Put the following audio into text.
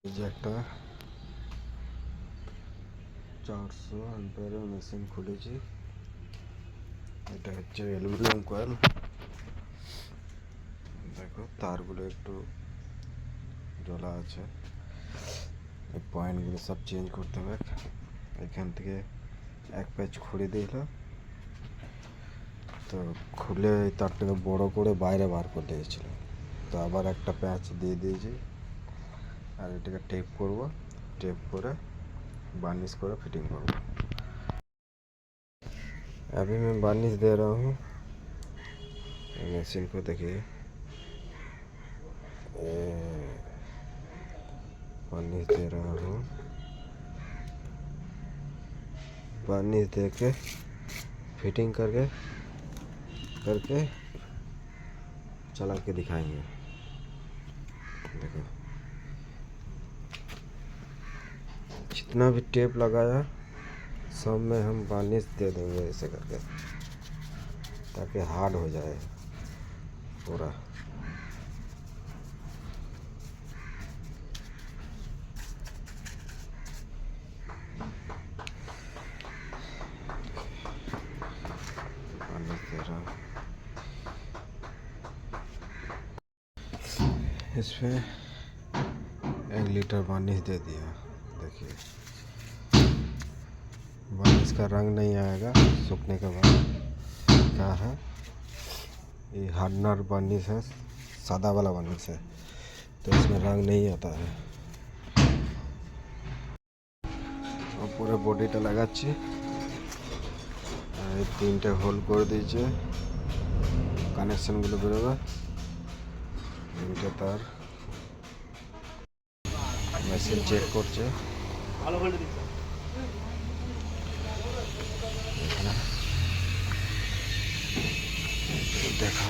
এই যে একটা 400 অ্যাম্পিয়ারের মেশিন খুলেছি। এটা হচ্ছে অ্যালুমিনিয়াম কয়েল। দেখো তারগুলো একটু জ্বলা আছে, এই পয়েন্টগুলো সব চেঞ্জ করতে হবে। এখান থেকে এক প্যাচ খুলে দিল, তো খুলে তারটাকে বড় করে বাইরে বার করে দিয়েছিল, তো আবার একটা প্যাচ দিয়ে দিয়েছি। আর এটাকে টেপ করব, টেপ করে बार्निश করে फिटिंग করব। अभी मैं बार्निश दे रहा हूँ, मशीन को देखिए, बार्निश दे रहा हूँ। बार्निश दे के फिटिंग करके चला के दिखाएंगे। देखो जितना भी टेप लगाया सब में हम बार्निश दे देंगे ऐसे करके, ताकि हार्ड हो जाए पूरा। बार्निश दे रहा हूँ इसमें, 1 लीटर बार्निश दे दिया। देखिए बार्निश का रंग नहीं आएगा सूखने के बाद। क्या है ये हार्डनर बार्निश है, सादा वाला बार्निश है, तो इसमें रंग नहीं आता है। और पूरे बॉडीटा লাগাচ্ছি, আর 3টে হোল করে দিয়েছে, কানেকশনগুলো বেরোবে। 3টে তার মেশিন চেক করছে। ভালো ভোল্টেজ দিচ্ছে, দেখা